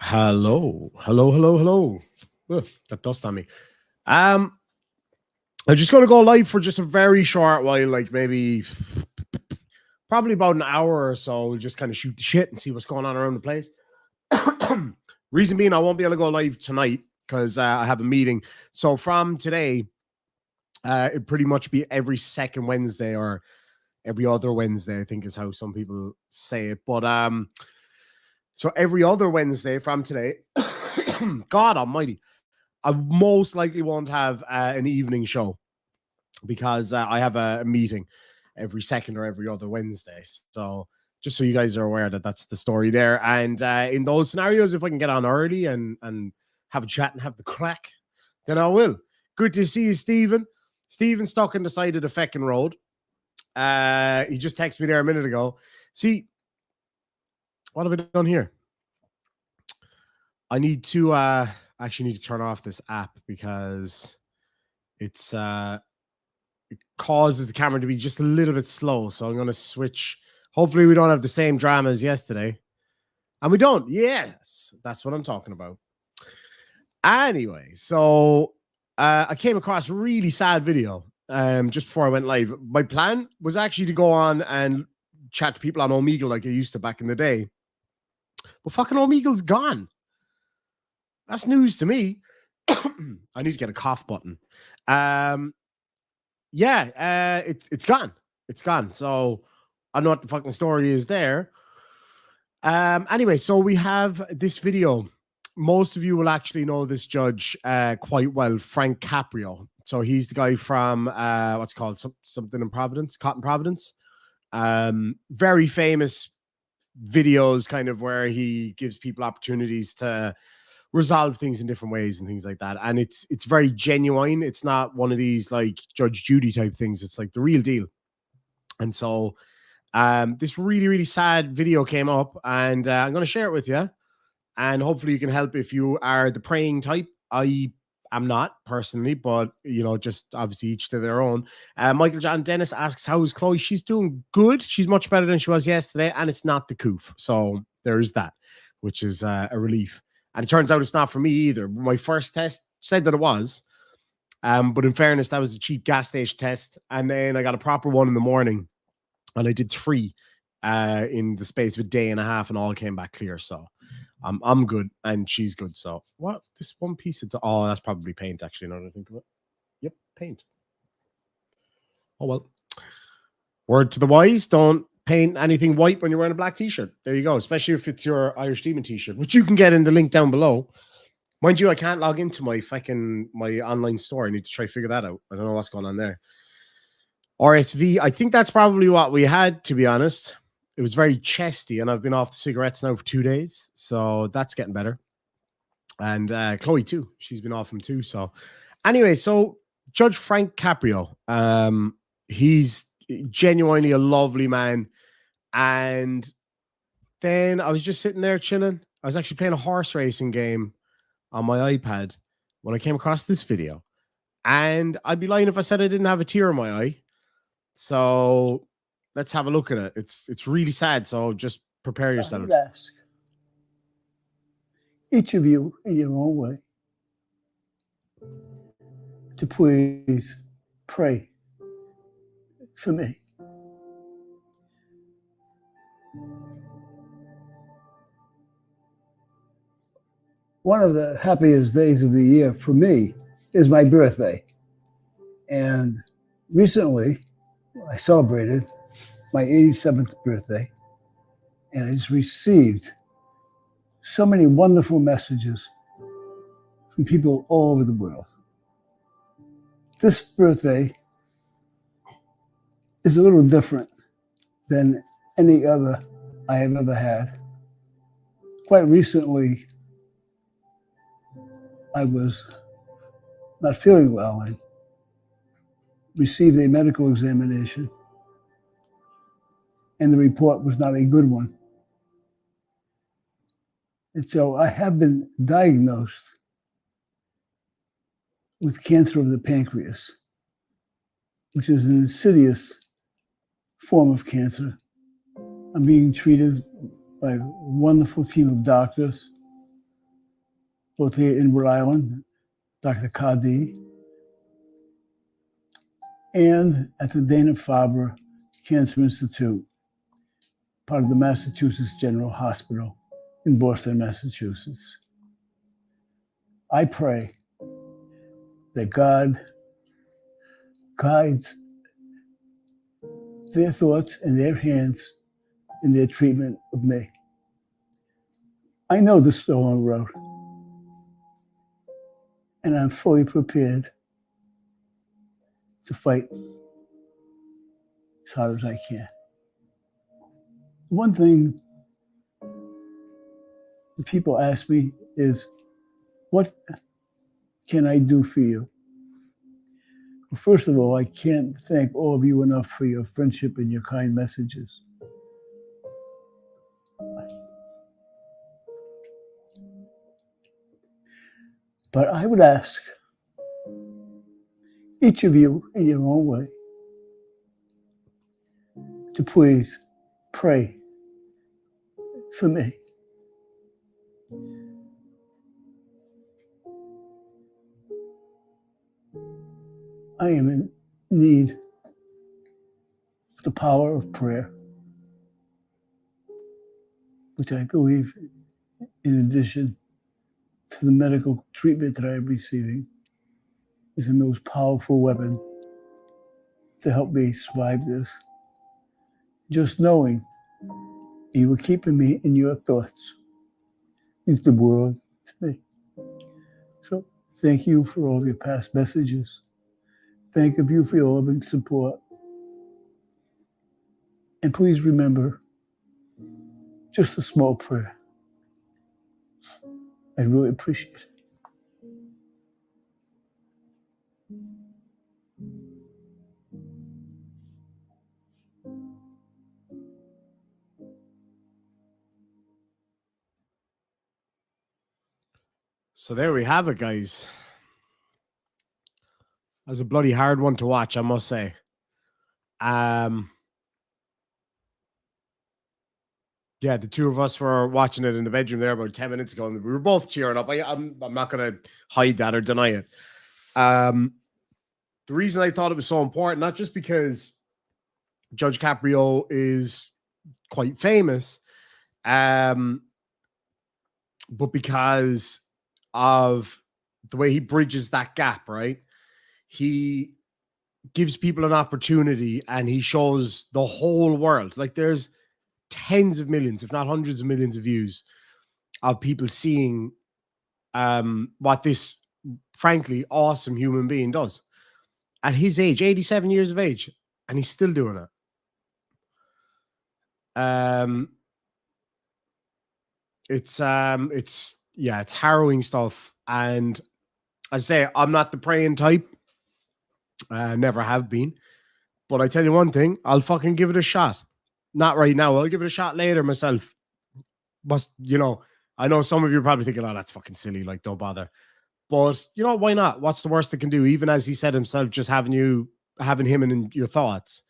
Hello, hello, hello, hello. Ugh, got dust on me. Um, I'm just going to go live for just a very short while, like maybe probably about an hour or so. We'll just kind of shoot the shit and see what's going on around the place. Reason being, I won't be able to go live tonight because I have a meeting. So from today, it pretty much be every second Wednesday or every other Wednesday, I think is how some people say it. But so every other Wednesday from today, God Almighty, I most likely won't have an evening show because I have a meeting every second or every other Wednesday. So just so you guys are aware that that's the story there. And in those scenarios, if I can get on early and have a chat and have the crack, then I will. Good to see you, Stephen. Stephen stuck in the side of the feckin' road. He just texted me there a minute ago. See, what have I done here? I need to actually need to turn off this app because it's it causes the camera to be just a little bit slow. So I'm going to switch. Hopefully, we don't have the same drama as yesterday. And we don't. Yes, that's what I'm talking about. Anyway, so I came across a really sad video just before I went live. My plan was actually to go on and chat to people on Omegle like I used to back in the day. But fucking Omegle's gone. That's news to me. I need to get a cough button. It's gone. It's gone. So I don't know what the fucking story is there. Anyway, so we have this video. Most of you will actually know this judge quite well, Frank Caprio. So he's the guy from what's called something in Providence, Cotton Providence. Very famous videos, kind of where he gives people opportunities to resolve things in different ways and things like that. And it's very genuine. It's not one of these like Judge Judy type things. It's like the real deal. And so this really, really sad video came up, and I'm going to share it with you. And hopefully you can help if you are the praying type. I am not personally, but you know, just obviously each to their own. Michael John Dennis asks, how is Chloe? She's doing good. She's much better than she was yesterday, and it's not the coof. So there is that, which is a relief. And it turns out it's not for me either. My first test said that it was. But in fairness, that was a cheap gas station test. And then I got a proper one in the morning. And I did 3 in the space of a day and a half, and all came back clear. So I'm good, and she's good. So what? This one piece of oh, that's probably paint. Actually, now that I think of it, yep, paint. Oh well. Word to the wise: don't paint anything white when you're wearing a black t-shirt. There you go. Especially if it's your Irish Demon t-shirt, which you can get in the link down below. Mind you, I can't log into my online store. I need to try to figure that out. I don't know what's going on there. RSV, I think that's probably what we had, to be honest. It was very chesty, and I've been off the cigarettes now for 2 days, so that's getting better. And Chloe too, she's been off them too. So anyway, so Judge Frank Caprio, he's genuinely a lovely man. And then I was just sitting there chilling. I was actually playing a horse racing game on my iPad when I came across this video. And I'd be lying if I said I didn't have a tear in my eye. So let's have a look at it. It's really sad. So just prepare yourselves. Ask each of you in your own way to please pray for me. One of the happiest days of the year for me is my birthday. And recently, I celebrated my 87th birthday, and I just received so many wonderful messages from people all over the world. This birthday is a little different than any other I have ever had. Quite recently, I was not feeling well and received a medical examination, and the report was not a good one. And so I have been diagnosed with cancer of the pancreas, which is an insidious form of cancer. I'm being treated by a wonderful team of doctors. both here in Rhode Island, Dr. Kadi, and at the Dana-Farber Cancer Institute, part of the Massachusetts General Hospital in Boston, Massachusetts. I pray that God guides their thoughts and their hands in their treatment of me. I know this is a long road, and I'm fully prepared to fight as hard as I can. One thing the people ask me is, what can I do for you? Well, first of all, I can't thank all of you enough for your friendship and your kind messages. But I would ask each of you in your own way to please pray for me. I am in need of the power of prayer, which I believe, in addition to the medical treatment that I am receiving, is the most powerful weapon to help me survive this. Just knowing you were keeping me in your thoughts means the world to me. So thank you for all of your past messages. Thank you for your loving support. And please remember just a small prayer. I really appreciate it. So there we have it, guys. That was a bloody hard one to watch, I must say. Yeah, the two of us were watching it in the bedroom there about 10 minutes ago, and we were both cheering up. I'm not going to hide that or deny it. The reason I thought it was so important, not just because Judge Caprio is quite famous, but because of the way he bridges that gap, right? He gives people an opportunity and he shows the whole world. Like, there's tens of millions, if not hundreds of millions of views of people seeing what this frankly awesome human being does at his age, 87 years of age, and he's still doing it. It's harrowing stuff. And I say, I'm not the praying type. Never have been. But I tell you one thing, I'll fucking give it a shot. Not right now. I'll give it a shot later myself. But, I know some of you are probably thinking, oh, that's fucking silly. Like, don't bother. But, why not? What's the worst it can do? Even as he said himself, just having him in your thoughts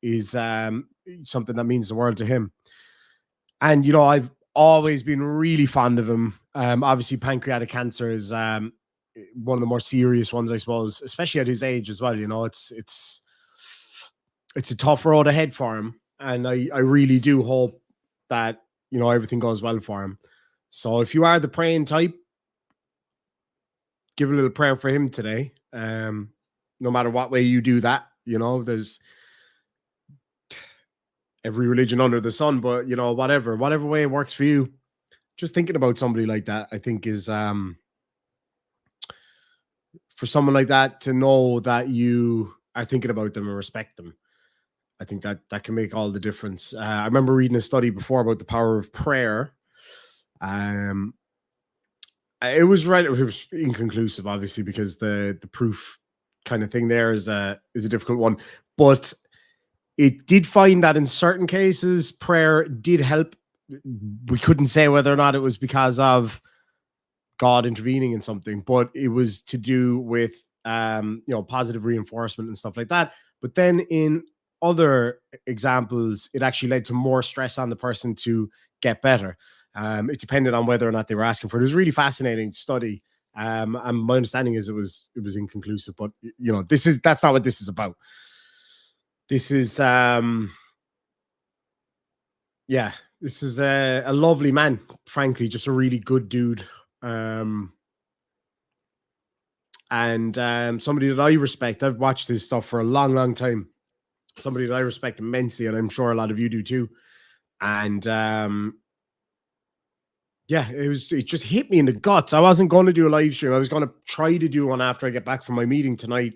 is something that means the world to him. And, I've always been really fond of him. Obviously, pancreatic cancer is one of the more serious ones, I suppose, especially at his age as well. It's a tough road ahead for him. And I really do hope that, everything goes well for him. So if you are the praying type, give a little prayer for him today. No matter what way you do that, there's every religion under the sun, but whatever way it works for you, just thinking about somebody like that, I think is, for someone like that to know that you are thinking about them and respect them. I think that can make all the difference. I remember reading a study before about the power of prayer. It was inconclusive, obviously, because the proof kind of thing there is a difficult one. But it did find that in certain cases, prayer did help. We couldn't say whether or not it was because of God intervening in something, but it was to do with positive reinforcement and stuff like that. But then in other examples, it actually led to more stress on the person to get better. It depended on whether or not they were asking for it. It was a really fascinating study. And my understanding is it was inconclusive, but you know, that's not what this is about. This is yeah, this is a lovely man, frankly, just a really good dude. And somebody that I respect. I've watched his stuff for a long, long time. Somebody that I respect immensely, and I'm sure a lot of you do too. And yeah, it just hit me in the guts. I wasn't going to do a live stream. I was going to try to do one after I get back from my meeting tonight.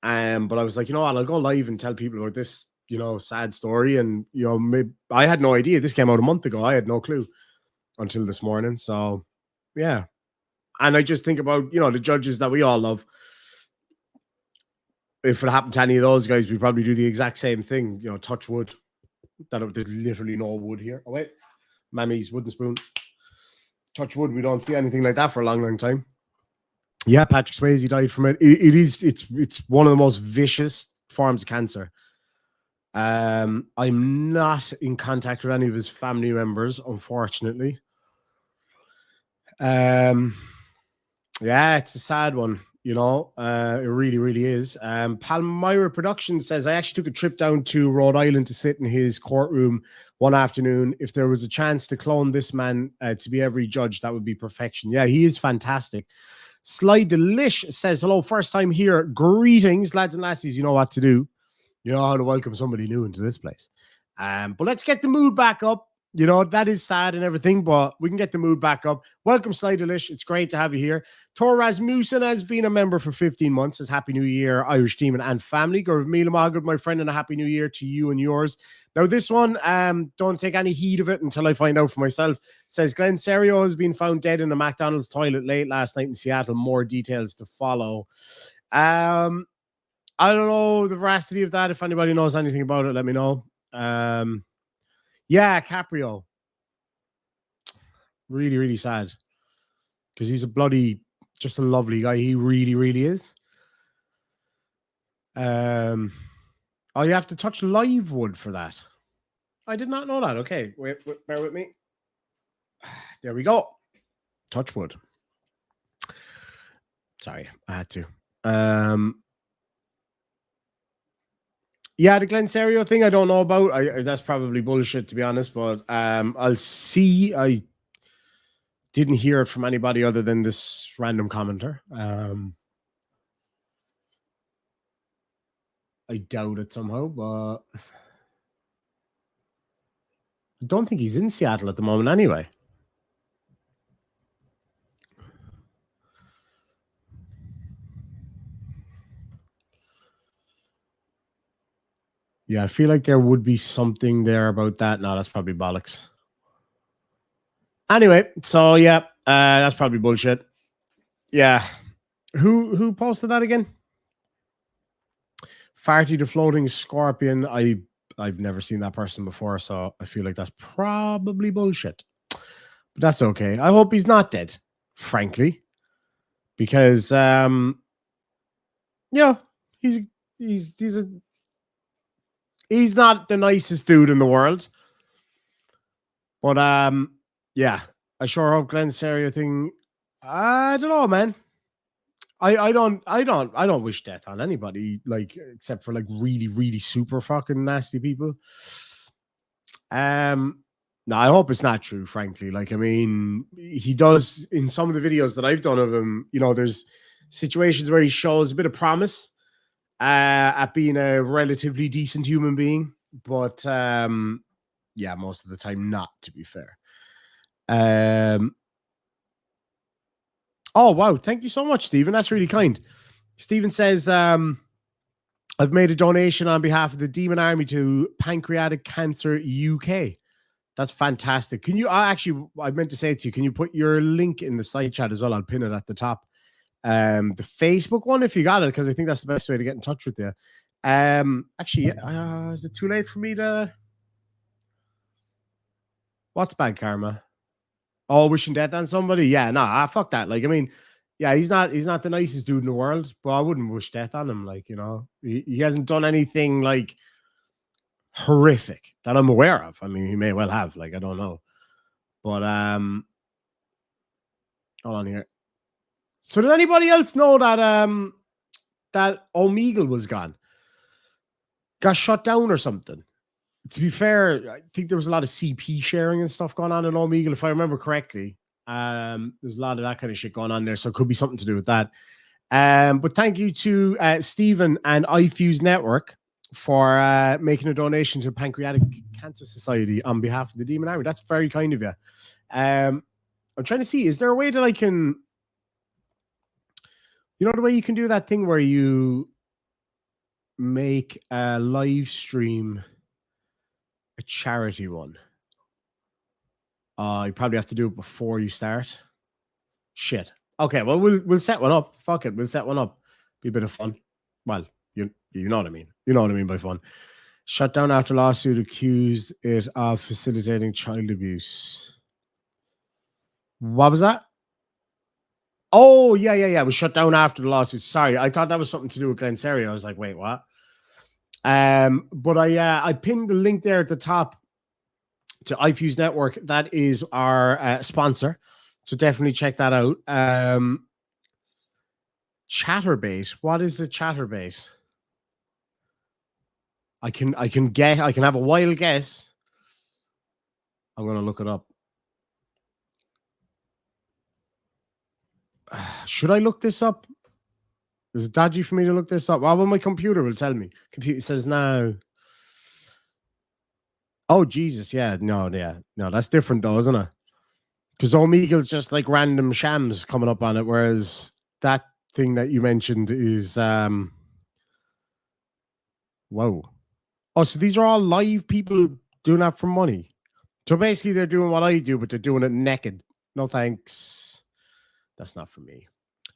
But I was like, you know what, I'll go live and tell people about this, you know, sad story. And, you know, maybe, I had no idea. This came out a month ago. I had no clue until this morning. So, yeah. And I just think about, you know, the judges that we all love. If it happened to any of those guys, we'd probably do the exact same thing. You know, touch wood. There's literally no wood here. Oh, wait. Mammy's wooden spoon. Touch wood. We don't see anything like that for a long, long time. Yeah, Patrick Swayze died from it. It's one of the most vicious forms of cancer. I'm not in contact with any of his family members, unfortunately. Yeah, it's a sad one, you know. It really, really is. Palmyra Productions says, I actually took a trip down to Rhode Island to sit in his courtroom one afternoon. If there was a chance to clone this man to be every judge, that would be perfection. Yeah, he is fantastic. Sly Delish says, hello, first time here. Greetings, lads and lassies. You know what to do. You know how to welcome somebody new into this place. But let's get the mood back up. You know, that is sad and everything, but we can get the mood back up. Welcome, Sly Delish. It's great to have you here. Tor Rasmussen has been a member for 15 months. Says, Happy New Year, Irish team and family. Gurv Milamagad, my friend, and a Happy New Year to you and yours. Now, this one, don't take any heed of it until I find out for myself. Says, Glenn Serio has been found dead in a McDonald's toilet late last night in Seattle. More details to follow. I don't know the veracity of that. If anybody knows anything about it, let me know. Yeah, Caprio. Really, really sad. Because he's just a lovely guy. He really, really is. Oh, you have to touch live wood for that. I did not know that. Okay, wait, bear with me. There we go. Touch wood. Sorry, I had to. Yeah, the Glen Serio thing I don't know about. That's probably bullshit, to be honest, but I'll see. I didn't hear it from anybody other than this random commenter. I doubt it somehow, but I don't think he's in Seattle at the moment anyway. Yeah, I feel like there would be something there about that. No, that's probably bollocks. Anyway, so yeah, that's probably bullshit. Yeah. Who posted that again? Farty the Floating Scorpion. I've never seen that person before, so I feel like that's probably bullshit. But that's okay. I hope he's not dead, frankly. Because yeah, he's not the nicest dude in the world. But yeah, I sure hope Glen Serio thing. I don't know, man. I don't wish death on anybody, like, except for like really, really super fucking nasty people. No, I hope it's not true, frankly. Like, I mean, he does in some of the videos that I've done of him, you know, there's situations where he shows a bit of promise at being a relatively decent human being, but yeah, most of the time not, to be fair. Oh, wow. Thank you so much, Stephen. That's really kind. Stephen says, I've made a donation on behalf of the Demon Army to Pancreatic Cancer UK. That's fantastic. Can you actually, I meant to say it to you, can you put your link in the side chat as well? I'll pin it at the top. The Facebook one, if you got it, because I think that's the best way to get in touch with you. Actually, is it too late for me to... What's bad karma? Oh, wishing death on somebody? Yeah, nah, fuck that. Like, I mean, yeah, he's not the nicest dude in the world, but I wouldn't wish death on him. Like, you know, he hasn't done anything like horrific that I'm aware of. I mean, he may well have, like, I don't know. But hold on here. So did anybody else know that that Omegle was gone? Got shut down or something? To be fair, I think there was a lot of CP sharing and stuff going on in Omegle, if I remember correctly. There's a lot of that kind of shit going on there, so it could be something to do with that. But thank you to Stephen and iFuse Network for making a donation to Pancreatic Cancer Society on behalf of the Demon Army. That's very kind of you. I'm trying to see, is there a way that I can, you know, the way you can do that thing where you make a live stream a charity one? You probably have to do it before you start. Shit. Okay, well we'll set one up. Fuck it, we'll set one up. Be a bit of fun. Well, you know what I mean. You know what I mean by fun. Shut down after lawsuit accused it of facilitating child abuse. What was that? Oh, yeah. It was shut down after the lawsuit. Sorry, I thought that was something to do with Glen Serio. I was like, wait, what? But I pinned the link there at the top to iFuse Network. That is our sponsor. So definitely check that out. Chatterbait. What is a chatterbait? I can have a wild guess. I'm gonna look it up. Should I look this up? Is it dodgy for me to look this up? Well, my computer will tell me. Computer says no. Oh Jesus, yeah, no, that's different though, isn't it? Because Omegle's just like random shams coming up on it, whereas that thing that you mentioned is whoa. Oh, so these are all live people doing that for money. So basically they're doing what I do, but they're doing it naked. No thanks. That's not for me.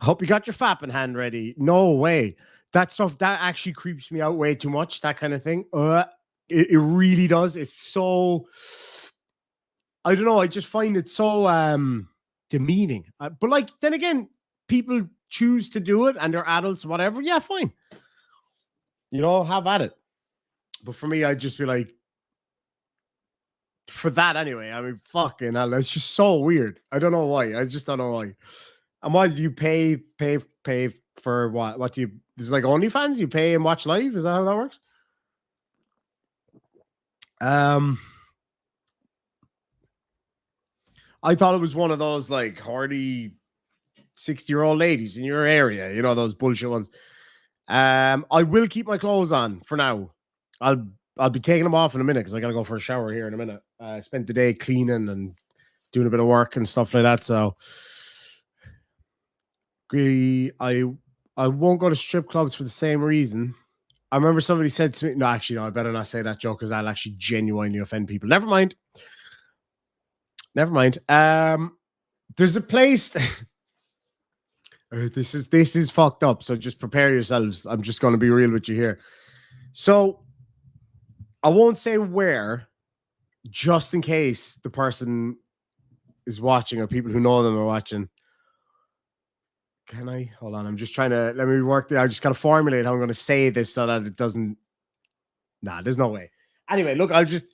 I hope you got your fapping hand ready. No way. That stuff, that actually creeps me out way too much, that kind of thing. It really does. It's so, I don't know, I just find it so demeaning. But like, then again, people choose to do it and they're adults, whatever. Yeah, fine. You know, have at it. But for me, I'd just be like, for that anyway, I mean, fucking hell, it's just so weird. I don't know why. I just don't know why. And why do you pay for what? What do you, is it like OnlyFans? You pay and watch live? Is that how that works? I thought it was one of those like hardy 60-year-old ladies in your area, you know, those bullshit ones. I will keep my clothes on for now. I'll be taking them off in a minute because I gotta go for a shower here in a minute. I spent the day cleaning and doing a bit of work and stuff like that. So I won't go to strip clubs for the same reason. I remember somebody said to me, no, actually, no, I better not say that joke because I'll actually genuinely offend people. Never mind. There's a place. This is fucked up. So just prepare yourselves. I'm just going to be real with you here. So I won't say where, just in case the person is watching or people who know them are watching. Can I? Hold on. I'm just trying to, let me work there. I just got to formulate how I'm going to say this so that it doesn't. Nah, there's no way. Anyway, look, I'll just,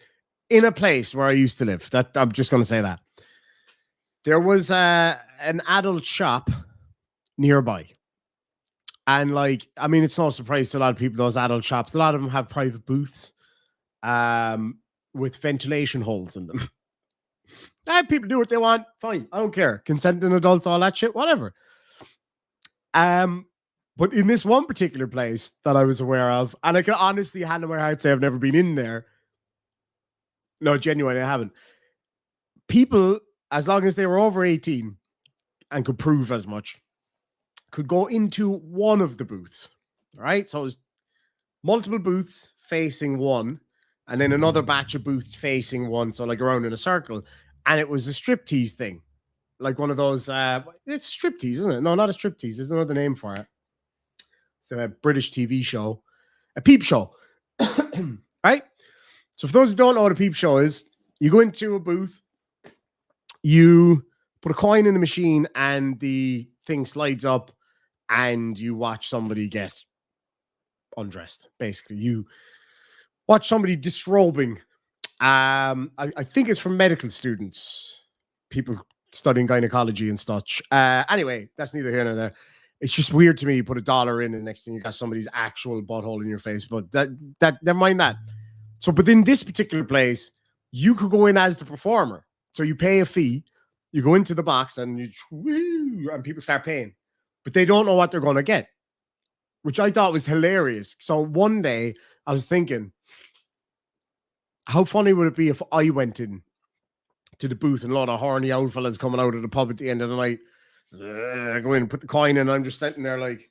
in a place where I used to live, that I'm just going to say that. There was an adult shop nearby. And like, I mean, it's no surprise to a lot of people, those adult shops, a lot of them have private booths with ventilation holes in them. People do what they want. Fine. I don't care. Consenting adults, all that shit, whatever. But in this one particular place that I was aware of, and I can honestly hand on my heart say I've never been in there. No, genuinely, I haven't. People, as long as they were over 18 and could prove as much, could go into one of the booths. All right. So it was multiple booths facing one, and then another batch of booths facing one. So like around in a circle. And it was a striptease thing. Like one of those, it's striptease, isn't it? No, not a striptease. There's another name for it. It's a British TV show, a peep show. Right? So for those who don't know what a peep show is, you go into a booth, you put a coin in the machine and the thing slides up and you watch somebody get undressed. Basically, you watch somebody disrobing. I think it's for medical students. people studying gynecology and such. Anyway, that's neither here nor there. It's just weird to me. You put $1 in, and next thing you got somebody's actual butthole in your face. But that never mind that. So, but in this particular place, you could go in as the performer. So you pay a fee, you go into the box, and and people start paying, but they don't know what they're going to get, which I thought was hilarious. So one day I was thinking, how funny would it be if I went in to the booth and a lot of horny old fellas coming out of the pub at the end of the night? I go in and put the coin in, and I'm just sitting there like,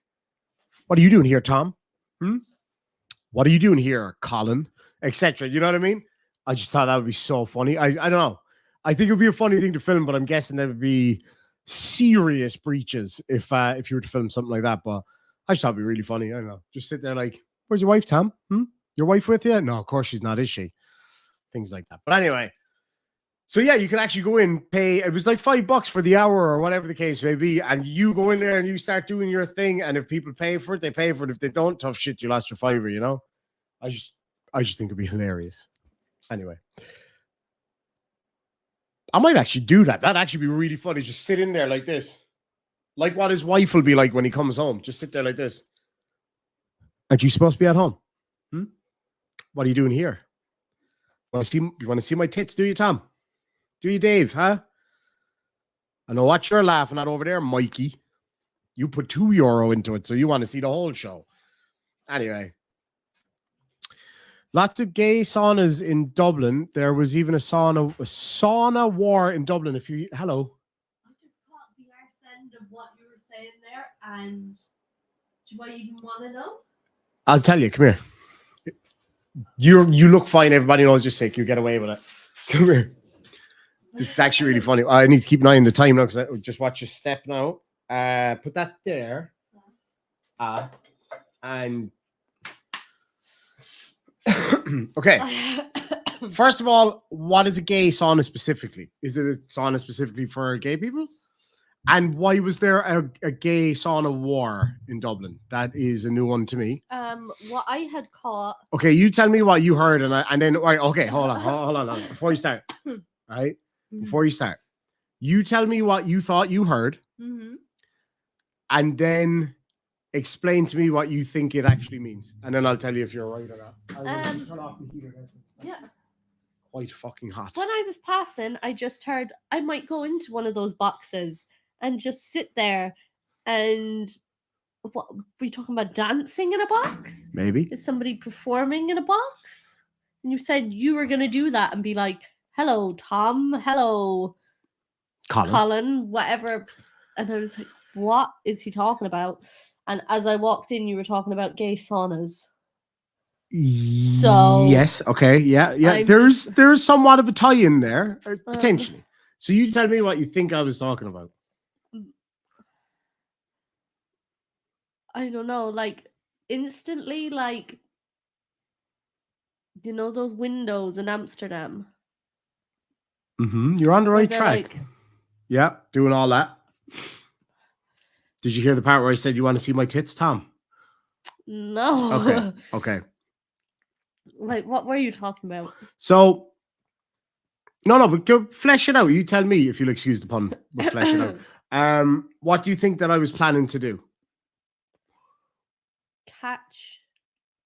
what are you doing here, Tom? What are you doing here, Colin? Etc. You know what I mean? I just thought that would be so funny. I don't know. I think it would be a funny thing to film, but I'm guessing there would be serious breaches if you were to film something like that. But I just thought it'd be really funny. I don't know. Just sit there like, where's your wife, Tom? Your wife with you? No, of course she's not, is she? Things like that. But anyway, so yeah, you could actually go in, pay. It was like $5 for the hour or whatever the case may be, and you go in there and you start doing your thing. And if people pay for it, they pay for it. If they don't, tough shit, you lost your $5. You know, I just think it'd be hilarious. Anyway, I might actually do that. That'd actually be really funny. Just sit in there like this, like what his wife will be like when he comes home. Just sit there like this. Aren't you supposed to be at home? What are you doing here? You want to see my tits? Do you, Tom? Do you, Dave? Huh? I know what you're laughing at over there, Mikey. You put €2 into it, so you want to see the whole show. Anyway. Lots of gay saunas in Dublin. There was even a sauna war in Dublin. Hello. I just caught the arse end of what you were saying there, and do I even want to know? I'll tell you. Come here. You look fine. Everybody knows you're sick. You get away with it. Come here. This is actually really funny. I need to keep an eye on the time now because I just watch your step now. Put that there. And okay. First of all, what is a gay sauna specifically? Is it a sauna specifically for gay people? And why was there a gay sauna war in Dublin? That is a new one to me. What I had caught. Okay, you tell me what you heard, and then right. Okay, hold on. Before you start, all right? Before you start, you tell me what you thought you heard, and then explain to me what you think it actually means, and then I'll tell you if you're right or not. I'll turn off the heater. Yeah. Quite fucking hot. When I was passing, I just heard I might go into one of those boxes and just sit there and what were you talking about, dancing in a box? Maybe. Is somebody performing in a box? And you said you were gonna do that and be like, hello, Tom, hello, Colin, whatever. And I was like, what is he talking about? And as I walked in, you were talking about gay saunas. So yes, okay, yeah. There's somewhat of a tie-in there, potentially. So you tell me what you think I was talking about. I don't know, like instantly, like you know those windows in Amsterdam. You're on the right track. Like, yeah, doing all that. Did you hear the part where I said you want to see my tits, Tom? No. Okay. Like, what were you talking about? So, no, but go flesh it out. You tell me if you'll excuse the pun. But flesh it out. What do you think that I was planning to do? Catch.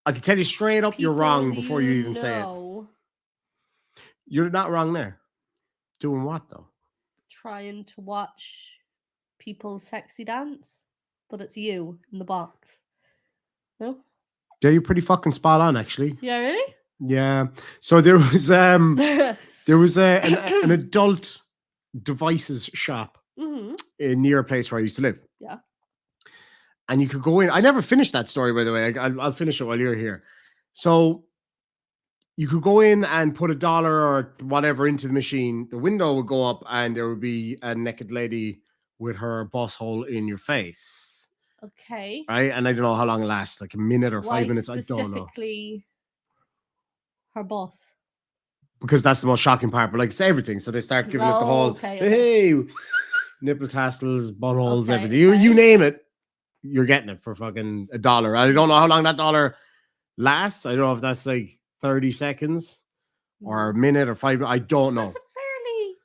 I can tell you straight up, you're wrong before you even say it. You're not wrong there. Doing what though? Trying to watch people sexy dance, but it's you in the box. No? Yeah, you're pretty fucking spot on, actually. Yeah, really? Yeah. So there was an adult devices shop near a place where I used to live. Yeah. And you could go in. I never finished that story, by the way. I'll finish it while you're here. So you could go in and put $1 or whatever into the machine. The window would go up, and there would be a naked lady with her bus hole in your face. Okay. Right? And I don't know how long it lasts, like a minute or 5 minutes. I don't know. Specifically her boss. Because that's the most shocking part. But like, it's everything. So they start giving it the whole, hey, nipple tassels, buttholes, everything. You name it, you're getting it for fucking $1. I don't know how long that dollar lasts. I don't know if that's like 30 seconds or a minute or 5 minutes. I don't know. That's a fairly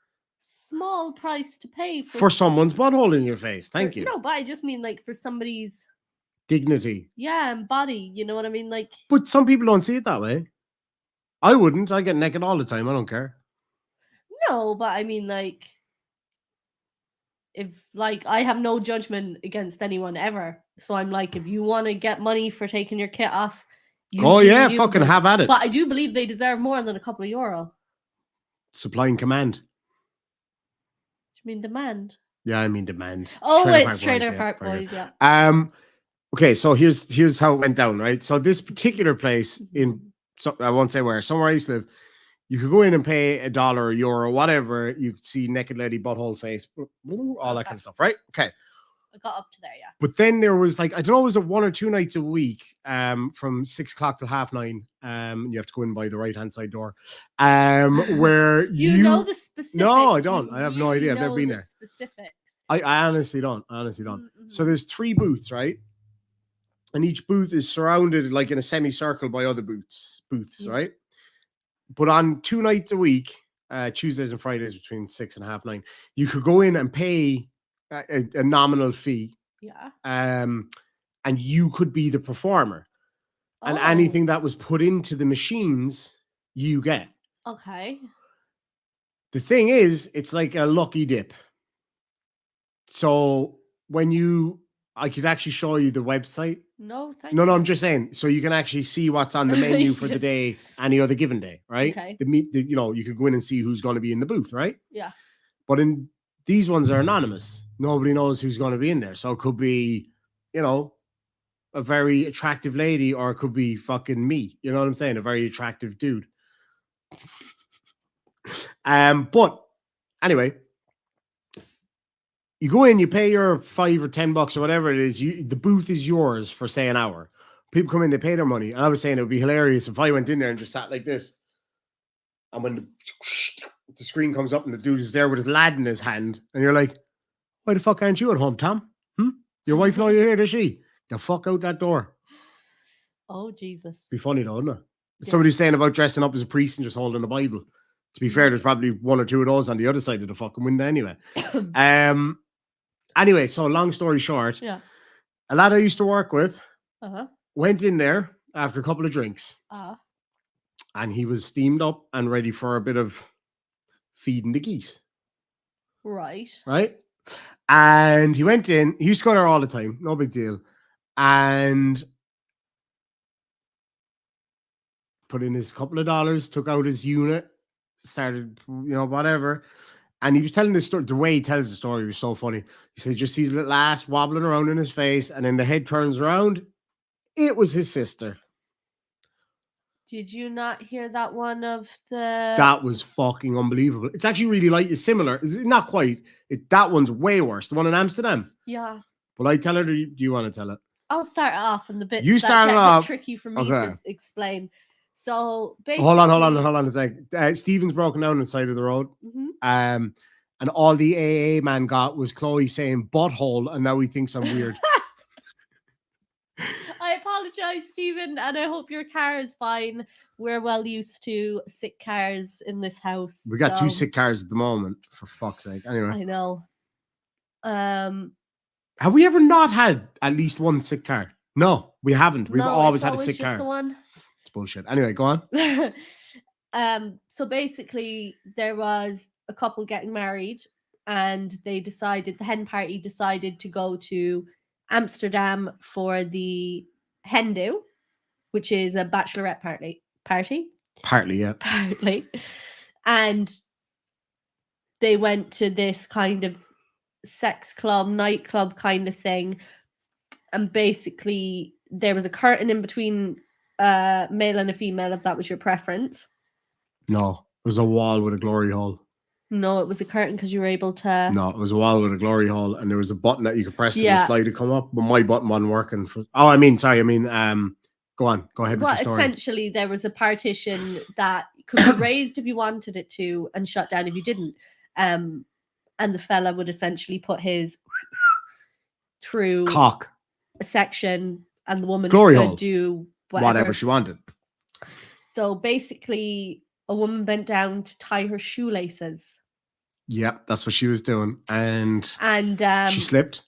small price to pay For someone's butthole in your face. Thank you. No, but I just mean like for somebody's Dignity. and body. You know what I mean? Like, But some people don't see it that way. I wouldn't. I get naked all the time. I don't care. no, but I mean like, if like I have no judgment against anyone ever. So I'm like, if you want to get money for taking your kit off, Oh do yeah, you, fucking but- have at it. But I do believe they deserve more than a couple of euro. Supply and command. Do you mean demand? Yeah, I mean demand. Oh, Trailer it's Park Boys, Trailer yeah, Park very good. Boys, yeah. Okay, so here's how it went down, right? So this particular place in, so I won't say where, somewhere I used to live, you could go in and pay $1 or euro, whatever. You could see naked lady, butthole face, all that kind of stuff, right? Okay. I got up to there, yeah. But then there was like, I don't know, was it 1 or 2 nights a week, from 6 o'clock till 9:30. You have to go in by the right hand side door. Where You know the specifics. No, I don't. You I have no idea. I've never know been the there. Specifics. I honestly don't. So Mhm. there's 3 booths, right? And each booth is surrounded like in a semicircle by other booths, Yeah. right? But on 2 nights a week, Tuesdays and Fridays between 6 and 9:30, you could go in and pay a nominal fee, Yeah. and you could be the performer. And Oh, anything that was put into the machines, you get. Okay. The thing is, it's like a lucky dip. So when I could actually show you the website. No, thank No, you. I'm just saying, so you can actually see what's on the menu for the day, any other given day, right? Okay. You could go in and see who's going to be in the booth, right? Yeah. But in these ones are anonymous. Nobody knows who's going to be in there. So it could be, a very attractive lady, or it could be fucking me. You know what I'm saying? A very attractive dude. But anyway, you go in, you pay your $5 or $10 or whatever it is. The booth is yours for say an hour. People come in, they pay their money. And I was saying it would be hilarious if I went in there and just sat like this. And when the screen comes up and the dude is there with his lad in his hand, and you're like, why the fuck aren't you at home, Tom? Your wife know you're here, does she? The fuck out that door. Oh, Jesus. Be funny though, wouldn't it? Yeah. Somebody's saying about dressing up as a priest and just holding the Bible. To be fair, there's probably 1 or 2 of those on the other side of the fucking window anyway. Anyway, so long story short, Yeah. a lad I used to work with Uh-huh. went in there after a couple of drinks, and he was steamed up and ready for a bit of feeding the geese, Right. right? And he went in. He used to go there all the time, no big deal, and put in his couple of dollars, took out his unit, started, whatever. And he was telling this story. The way he tells the story was so funny. He said, just sees little ass wobbling around in his face, and then the head turns around. It was his sister. Did you not hear that one of the... That was fucking unbelievable. It's actually really similar. Not quite. That one's way worse. The one in Amsterdam. Yeah. Will I tell it, or do you want to tell it? I'll start it off and the bits You that start get it a bit off. tricky for me Okay. to explain. So basically... Hold on a sec. Stephen's broken down on the side of the road. Mhm. And all the AA man got was Chloe saying butthole, and now he thinks I'm weird. I apologize, Stephen, and I hope your car is fine. We're well used to sick cars in this house. We got 2 so- sick cars at the moment, for fuck's sake. Anyway, I know. have we ever not had at least 1 sick car? No, we haven't. We've no, always it's had a always sick just car. the one. It's bullshit. Anyway, go on. So basically, there was a couple getting married, and the hen party decided to go to Amsterdam for the hen do, which is a bachelorette party. Partly, yeah. Apparently. And they went to this kind of sex club, nightclub kind of thing. And basically, there was a curtain in between male and a female, if that was your preference. No, it was a wall with a glory hole. No, it was a curtain because you were able to. No, it was a wall with a glory hole, and there was a button that you could press and Yeah. the slide to come up. But my button wasn't working. Go on, go ahead with Well, your story. essentially, there was a partition that could be raised if you wanted it to, and shut down if you didn't. And the fella would essentially put his through Cock, a section, and the woman Glory could hole. do whatever she wanted. So basically, a woman bent down to tie her shoelaces, Yep, that's what she was doing. And And she slipped.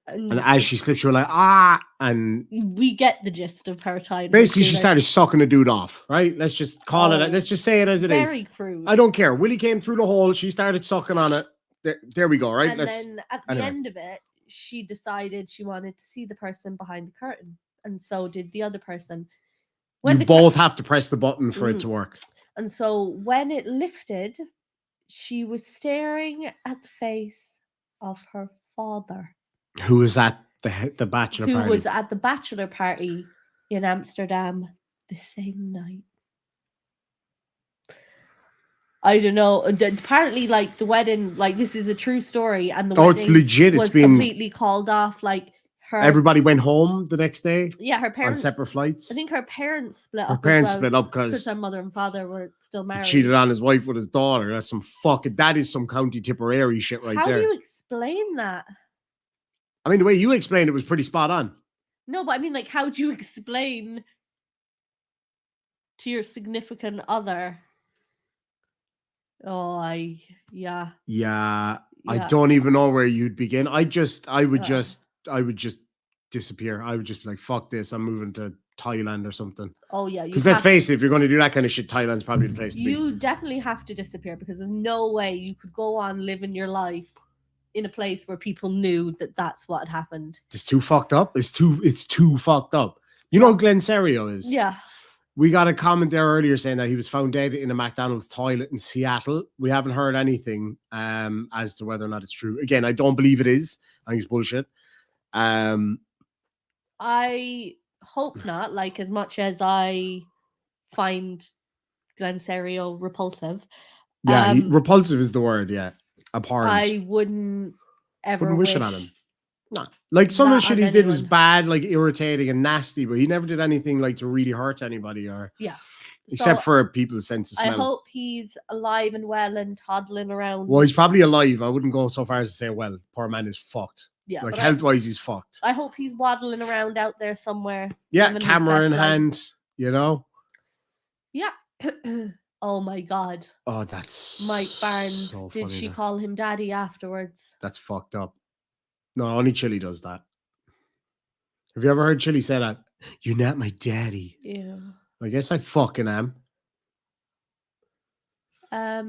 and And as she slipped, she was like, ah. And we get the gist of her time. basically, she started sucking the dude off, right? Let's just call it, let's just say it as it is. Very crude. I don't care. Willie came through the hole. She started sucking on it. There we go, right? And then at the end of it, she decided she wanted to see the person behind the curtain. And so did the other person. You both have to press the button for it to work. And so when it lifted, she was staring at the face of her father. Who was at the bachelor party? Who was at the bachelor party in Amsterdam the same night. I don't know. Apparently, like the wedding, like this is a true story, and the wedding it's legit. It's was been completely called off. Like everybody went home the next day. Yeah, her parents on separate flights. I think her parents split up. Her parents split up because her mother and father were still married. He cheated on his wife with his daughter. That's some fucking. That is some County Tipperary shit right there. How do you explain that? I mean, the way you explained it was pretty spot on. No, but I mean, like, how do you explain to your significant other? Oh, yeah. I don't even know where you'd begin. I would just disappear. I would just be like, fuck this. I'm moving to Thailand or something. Oh yeah. Because let's face it, if you're going to do that kind of shit, Thailand's probably the place to be. You definitely have to disappear because there's no way you could go on living your life in a place where people knew that that's what had happened. It's too fucked up. It's too fucked up. You know who Glenn Serio is? Yeah. We got a comment there earlier saying that he was found dead in a McDonald's toilet in Seattle. We haven't heard anything as to whether or not it's true. Again, I don't believe it is. I think it's bullshit. I hope not. Like, as much as I find Glenn Serio repulsive. Yeah, repulsive is the word. Yeah, abhorrent. I wouldn't wish it on him. No, like some of the shit he did was bad, like irritating and nasty, but he never did anything like to really hurt anybody or except for people's sense of smell. I hope he's alive and well and toddling around. Well, he's probably alive. I wouldn't go so far as to say, well, poor man is fucked. Yeah, like health-wise, he's fucked. I hope he's waddling around out there somewhere. Yeah, camera in hand, you know. Yeah. Oh my God. Oh, that's Mike Barnes. So did she call him daddy afterwards? That's fucked up. No, only Chili does that. Have you ever heard Chili say that? You're not my daddy. Yeah. I guess I fucking am.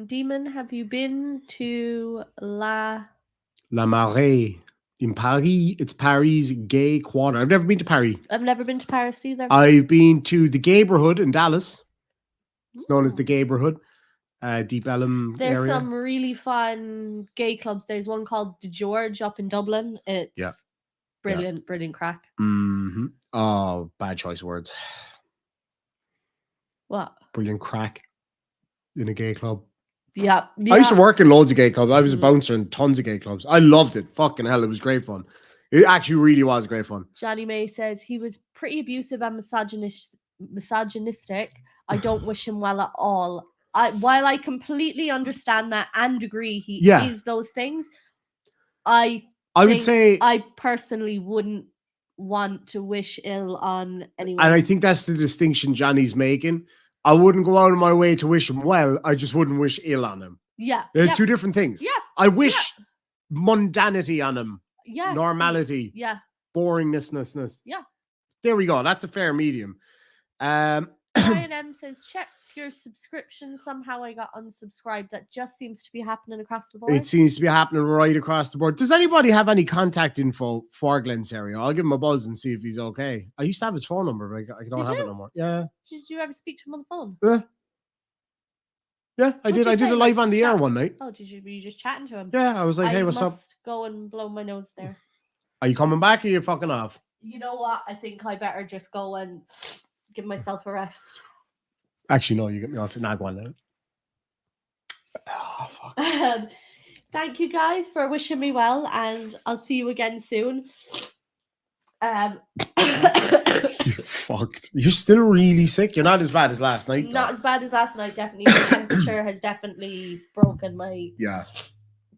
Demon, have you been to La Marais in Paris? It's Paris Gay Quarter. I've never been to Paris. I've never been to Paris either. I've been to the Gayborhood in Dallas. It's known as the Gayborhood. Deep Ellum There's area. some really fun gay clubs. There's one called The George up in Dublin. It's brilliant, brilliant crack. Mm-hmm. Oh, bad choice of words. What? Brilliant crack in a gay club. Yeah. I used to work in loads of gay clubs. I was a bouncer in tons of gay clubs. I loved it. Fucking hell, it was great fun. It actually really was great fun. Johnny May says he was pretty abusive and misogynistic. I don't wish him well at all. While I completely understand that and agree he is those things, I would say I personally wouldn't want to wish ill on anyone. And I think that's the distinction Johnny's making. I wouldn't go out of my way to wish him well. I just wouldn't wish ill on him. Yeah. They're two different things. Yeah. I wish mundanity on him. Yes. Normality. Yeah. Boringness. Yeah. There we go. That's a fair medium. Ryan M says, check your subscription. Somehow I got unsubscribed. That just seems to be happening across the board. It seems to be happening right across the board. Does anybody have any contact info for Glenn Serio? I'll give him a buzz and see if he's okay. I used to have his phone number, but I don't have it no more. Yeah. Did you ever speak to him on the phone? Yeah, I did. I did it live on the air one night. Oh, were you just chatting to him? Yeah, I was like, hey, what's up? Go and blow my nose there. Are you coming back or are you fucking off? You know what? I think I better just go and give myself a rest. Actually, no, you get me on to nag one now. Oh, fuck. Thank you guys for wishing me well, and I'll see you again soon. You're fucked. You're still really sick. You're not as bad as last night. Not as bad as last night, definitely. The temperature has definitely broken my... Yeah.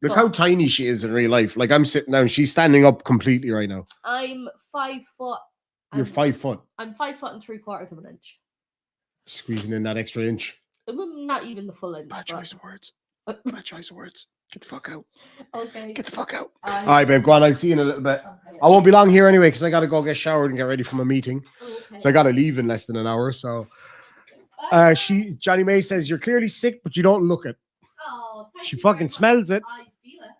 Look how tiny she is in real life. Like, I'm sitting down. She's standing up completely right now. I'm 5 foot. You're 5 foot. I'm 5 foot and 3/4 inches. Squeezing in that extra inch. Not even the full inch. Bad choice of words. Bad choice of words. Get the fuck out. Okay. Get the fuck out. I- All right, babe. Go on. I'll see you in a little bit. Okay. I won't be long here anyway because I got to go get showered and get ready for my meeting. Okay. So I got to leave in less than an hour. So Johnny May says, you're clearly sick, but you don't look it. Oh, thank She you very fucking much. smells it. I feel it.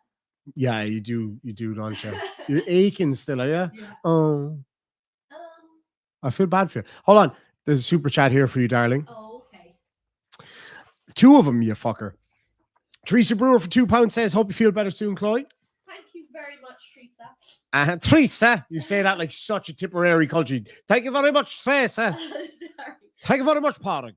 Yeah, you do, don't you? You're aching still, are you? Yeah. Oh, I feel bad for you. Hold on. There's a super chat here for you, darling. Oh, okay. 2 of them, you fucker. Teresa Brewer for £2 says, hope you feel better soon, Chloe. Thank you very much, Teresa. Teresa, you say that like such a Tipperary culture. Thank you very much, Teresa. Sorry. Thank you very much, Parag.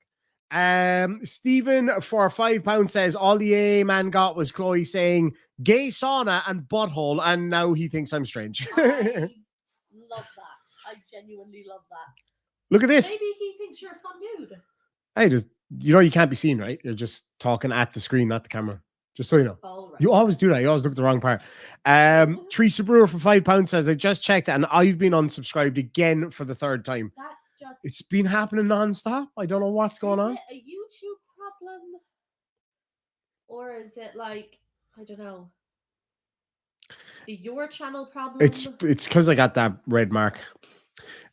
Stephen for £5 says, all the AA man got was Chloe saying gay sauna and butthole, and now he thinks I'm strange. I love that. I genuinely love that. Look at this. Maybe he thinks you're a fun dude. Hey, just you can't be seen, right? You're just talking at the screen, not the camera. Just so you know. Oh, right. You always do that. You always look at the wrong part. Teresa Brewer for £5 says, I just checked and I've been unsubscribed again for the 3rd time. That's just. It's been happening non-stop. I don't know what's going on. Is it a YouTube problem? Or is it like, I don't know, your channel problem? It's because I got that red mark.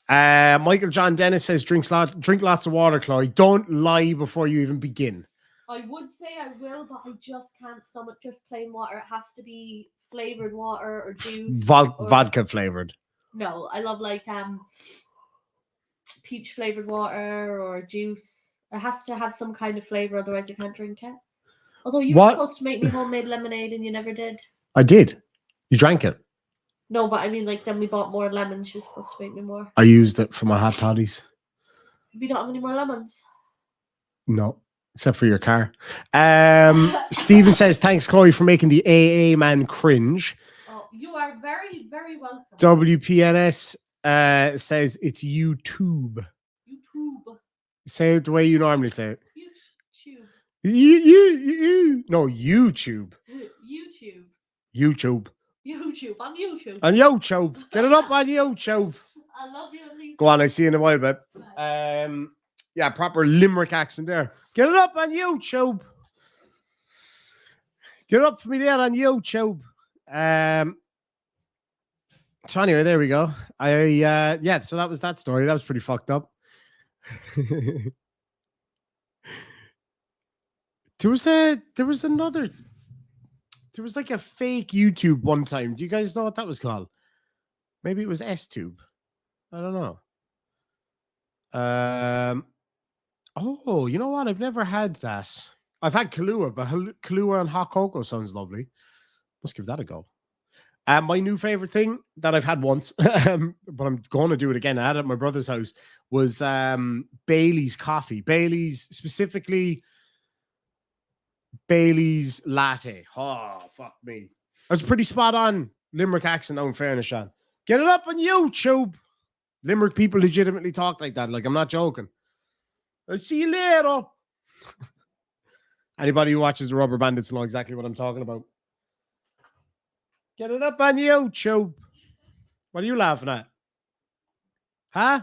Michael John Dennis says, drink lots of water, Chloe. Don't lie before you even begin. I would say I will, but I just can't stomach just plain water. It has to be flavored water or juice. Vodka flavored. No, I love like peach flavored water or juice. It has to have some kind of flavor, otherwise I can't drink it. Although you were supposed to make me homemade lemonade and you never did. I did. You drank it. No, but I mean, like, then we bought more lemons. You're supposed to make me more. I used it for my hot toddies. We don't have any more lemons. No, except for your car. Stephen says, thanks, Chloe, for making the AA man cringe. Oh, you are very, very welcome. WPNS says it's YouTube. YouTube. Say it the way you normally say it. YouTube. No, YouTube. YouTube. YouTube. YouTube. On YouTube. On YouTube. Get it up on YouTube. I love you. Go on, I see you in a while, babe. Bye. Yeah, proper Limerick accent there. Get it up on YouTube. Get it up for me there on YouTube. So anyway, there we go. Yeah, so that was that story. That was pretty fucked up. There was like a fake YouTube one time. Do you guys know what that was called? Maybe it was STube. I don't know. Oh, you know what? I've never had that. I've had Kahlua, but Kahlua and hot cocoa sounds lovely. Let's give that a go. My new favorite thing that I've had once, but I'm going to do it again. I had it at my brother's house, was Bailey's coffee. Bailey's, specifically Bailey's latte. Oh, fuck me. That's pretty spot on Limerick accent, though, in fairness, Sean. Get it up on YouTube. Limerick people legitimately talk like that. Like, I'm not joking. I'll see you later. Anybody who watches the Rubber Bandits know exactly what I'm talking about. Get it up on YouTube. What are you laughing at? Huh?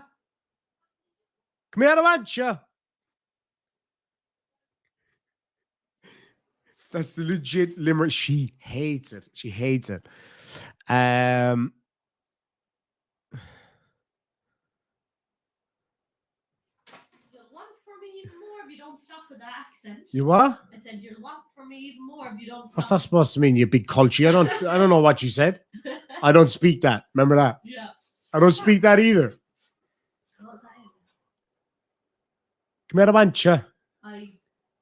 Come here, I want you. That's the legit Limerick. She hates it. She hates it. You'll want for me even more if you don't stop with the accent. You what? I said you'll want for me even more if you don't stop. What's that supposed to mean, you big culture? I don't know what you said. I don't speak that. Remember that? Yeah. I don't speak that either. What's that? Come here, I want you. I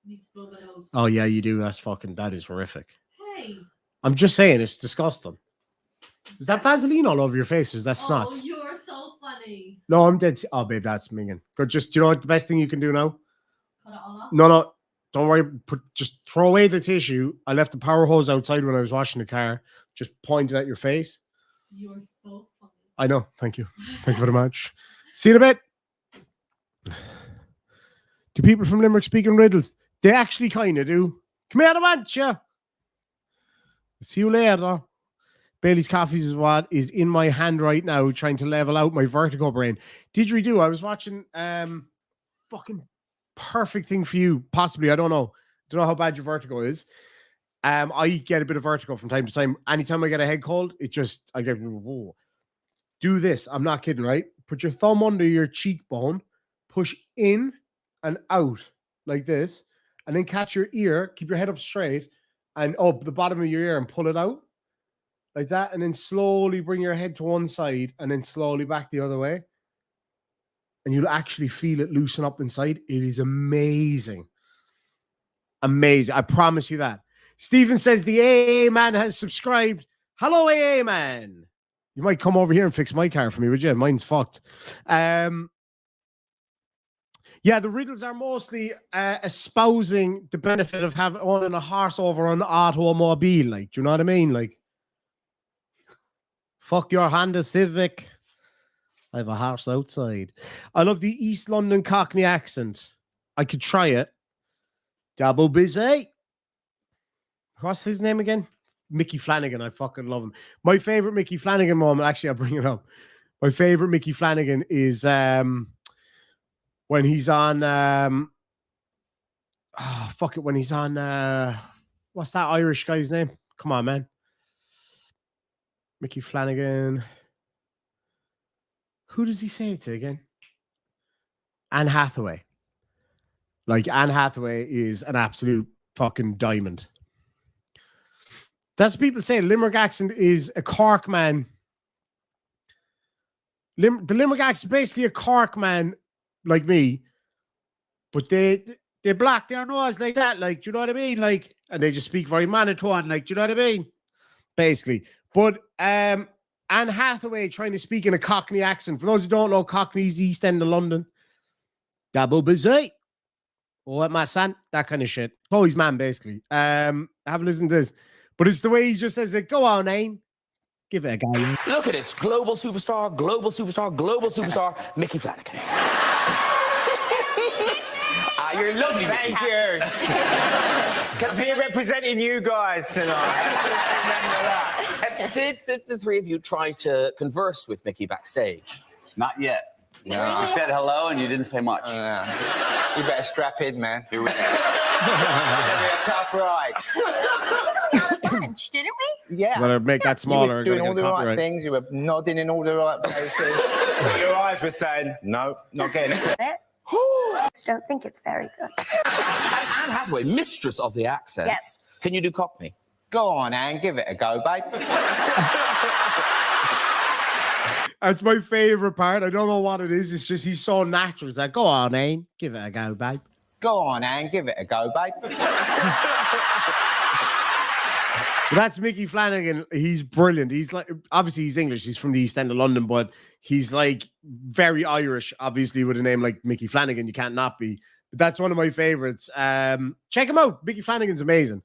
need to blow my nose. Oh yeah, you do. That is horrific. Hey. I'm just saying, it's disgusting. Is that Vaseline all over your face? Or is that snot? Oh, you're so funny. No, I'm dead. Oh, babe, that's minging. Good. Just, you know what the best thing you can do now? Cut it all off? No. Don't worry. Just throw away the tissue. I left the power hose outside when I was washing the car. Just pointed at your face. You're so funny. I know. Thank you. Thank you very much. See you in a bit. Do people from Limerick speak in riddles? They actually kind of do. Come here, I want you. See you later. Bailey's Coffees is what is in my hand right now, trying to level out my vertigo brain. Didgeridoo. I was watching fucking perfect thing for you. Possibly. I don't know. Don't know how bad your vertigo is. I get a bit of vertigo from time to time. Anytime I get a head cold, I get, whoa. Do this. I'm not kidding, right? Put your thumb under your cheekbone, push in and out like this, and then catch your ear, keep your head up straight, and up the bottom of your ear and pull it out like that, and then slowly bring your head to one side and then slowly back the other way. And you'll actually feel it loosen up inside. It is amazing. Amazing. I promise you that. Stephen says the AA man has subscribed. Hello, AA man. You might come over here and fix my car for me, would you? Mine's fucked. Yeah, the riddles are mostly espousing the benefit of owning a horse over an automobile. Like, do you know what I mean? Like, fuck your Honda Civic. I have a horse outside. I love the East London Cockney accent. I could try it. Double busy. What's his name again? Mickey Flanagan. I fucking love him. My favorite Mickey Flanagan moment, actually, I'll bring it up. My favorite Mickey Flanagan is when he's on when he's on what's that Irish guy's name? Come on, man. Mickey Flanagan. Who does he say it to again? Anne Hathaway. Like, Anne Hathaway is an absolute fucking diamond. That's what people say. Limerick accent is a Cork man. The Limerick accent is basically a Cork man like me, but they're black. They're nose like that. Like, do you know what I mean? Like, and they just speak very monotone. Like, do you know what I mean? Basically. But Anne Hathaway trying to speak in a Cockney accent. For those who don't know, Cockney's East End of London. Double busy. Oh, my son. That kind of shit. Chloe's man, basically. Have a listen to this. But it's the way he just says it. Go on, Ain. Give it a go. Look at it. Global superstar, global superstar, global superstar, Mickey Flanagan. You're lovely. Thank you. Can be representing you guys tonight. Did the three of you try to converse with Mickey backstage? Not yet. No. You said hello and you didn't say much. You better strap in, man. It's gonna be a tough ride. Lunch, didn't we? Yeah. Gotta make that smaller. You were doing all the right things. You were nodding in all the right places. Your eyes were saying, no, not getting it. I just don't think it's very good. Anne Hathaway, mistress of the accents. Yes. Can you do Cockney? Go on, Anne, give it a go, babe. That's my favorite part. I don't know what it is. It's just he's so natural. It's like, go on, Ain. Give it a go, babe. Go on, Anne, give it a go, babe. That's Mickey Flanagan. He's brilliant. He's like, obviously he's English. He's from the East End of London, but he's like very Irish, obviously, with a name like Mickey Flanagan. You can't not be. But that's one of my favorites. Check him out. Mickey Flanagan's amazing.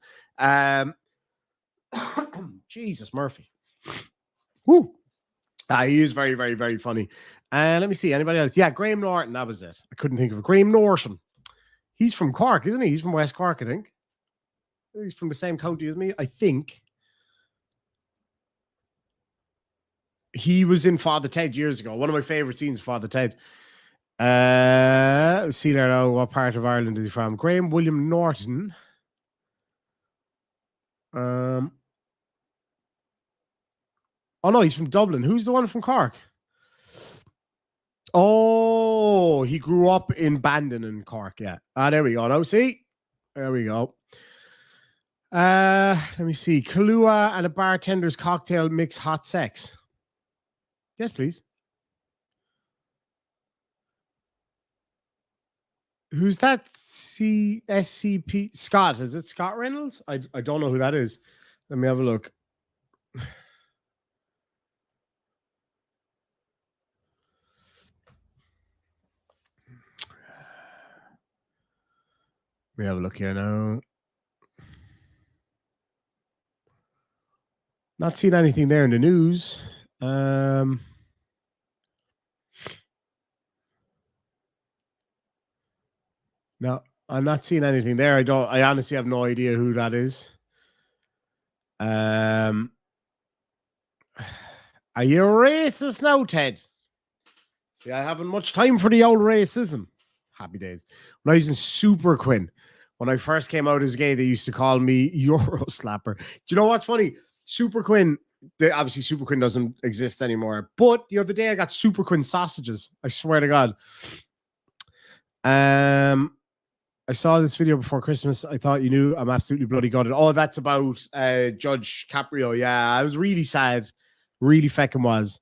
Jesus, Murphy. Woo. He is very, very, very funny. Let me see. Anybody else? Yeah, Graham Norton. That was it. I couldn't think of it. Graham Norton. He's from Cork, isn't he? He's from West Cork, I think. He's from the same county as me, I think. He was in Father Ted years ago. One of my favorite scenes, Father Ted. Let's see there now. What part of Ireland is he from? Graham William Norton. Oh no, he's from Dublin. Who's the one from Cork? Oh, he grew up in Bandon in Cork. Yeah. There we go. Now see, there we go. Let me see. Kahlua and a bartender's cocktail mix hot sex. Yes, please. Who's that? SCP Scott? Is it Scott Reynolds? I don't know who that is. Let me have a look. Let me have a look here now. Not seeing anything there in the news. No, I'm not seeing anything there. I honestly have no idea who that is. Are you racist now, Ted? See, I haven't much time for the old racism. Happy days. When I was in Super Quinn, When I first came out as gay, they used to call me Euro Slapper. Do you know what's funny? Super Quinn, obviously Super Quinn doesn't exist anymore. But the other day I got Super Quinn sausages. I swear to God. I saw this video before Christmas. I thought you knew. I'm absolutely bloody gutted. Oh, that's about Judge Caprio. Yeah, I was really sad. Really feckin' was.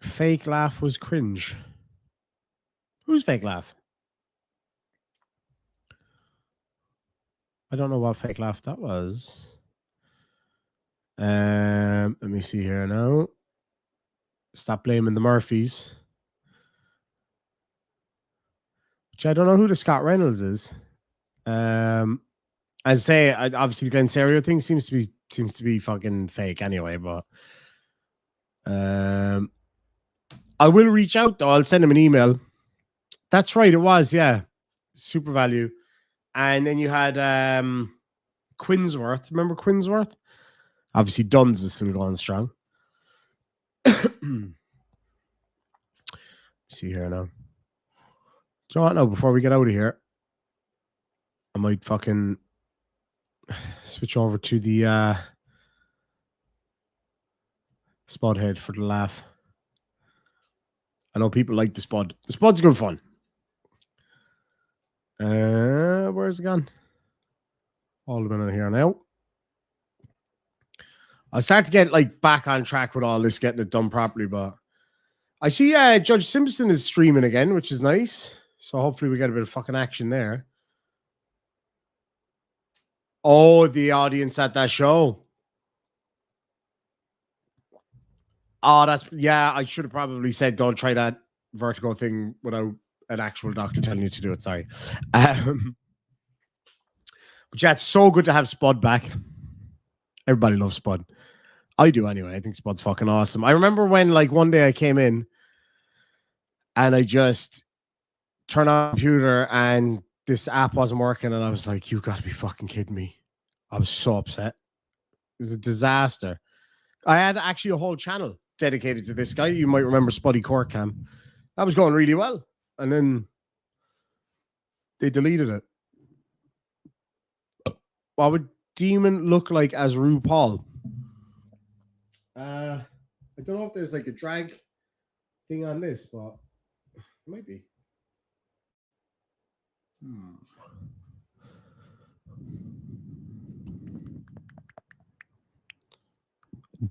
Fake laugh was cringe. Who's fake laugh? I don't know what fake laugh that was. Let me see here now. Stop blaming the Murphys. Which I don't know who the Scott Reynolds is. As I say, obviously the Glen Serio thing seems to be fucking fake anyway, but I will reach out though. I'll send him an email. That's right, it was, yeah. Super Value. And then you had Quinsworth. Remember Quinsworth? Obviously, Duns is still going strong. See here now. Do you know what? No, before we get out of here, I might fucking switch over to the Spud head for the laugh. I know people like the Spud. The Spud's good fun. Where's it gone? All the minute here now. I'll start to get like back on track with all this, getting it done properly, but I see Judge Simpson is streaming again, which is nice. So hopefully we get a bit of fucking action there. Oh, the audience at that show. Oh, that's, yeah, I should have probably said don't try that vertigo thing without an actual doctor telling you to do it. Sorry. But yeah, it's so good to have Spud back. Everybody loves Spud. I do anyway. I think Spud's fucking awesome. I remember when, like, one day I came in and I just turned on the computer and this app wasn't working, and I was like, you gotta be fucking kidding me. I was so upset. It was a disaster. I had actually a whole channel dedicated to this guy. You might remember Spuddy Corkcam. That was going really well. And then they deleted it. What would Demon look like as RuPaul? I don't know if there's like a drag thing on this, but it might be.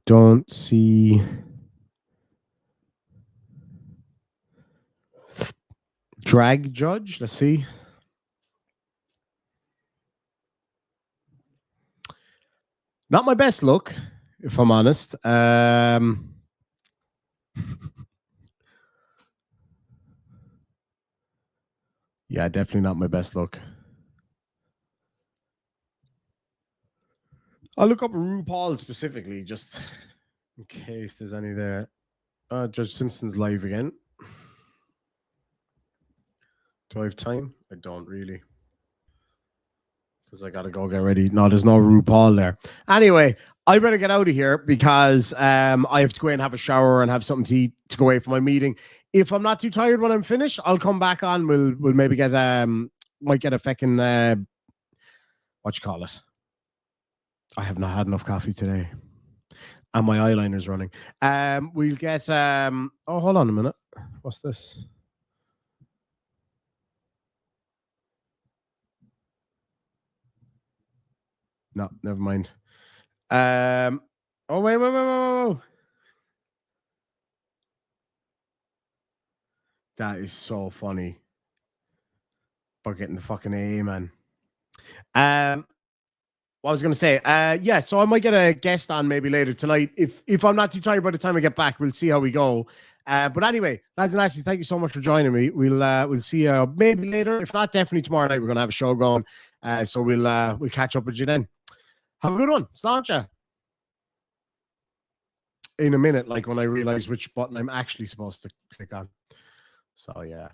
Don't see drag judge. Let's see. Not my best look, if I'm honest. Yeah, definitely not my best look. I'll look up RuPaul specifically, just in case there's any there. Judge Simpson's live again. Do I have time? I don't really. Because I got to go get ready. No, there's no RuPaul there. Anyway, I better get out of here because I have to go in and have a shower and have something to eat to go away from my meeting. If I'm not too tired when I'm finished, I'll come back on. We'll maybe get might get a fucking what you call it. I have not had enough coffee today, and my eyeliner's running. We'll get oh, hold on a minute. What's this? No, never mind. Oh, wait. That is so funny. About getting the fucking A, man. What I was going to say, yeah, so I might get a guest on maybe later tonight. If I'm not too tired by the time I get back, we'll see how we go. But anyway, lads and lasses, thank you so much for joining me. We'll see you maybe later. If not, definitely tomorrow night. We're going to have a show going. So we'll catch up with you then. Have a good one. Sláinte. In a minute, like when I realize which button I'm actually supposed to click on. So yeah.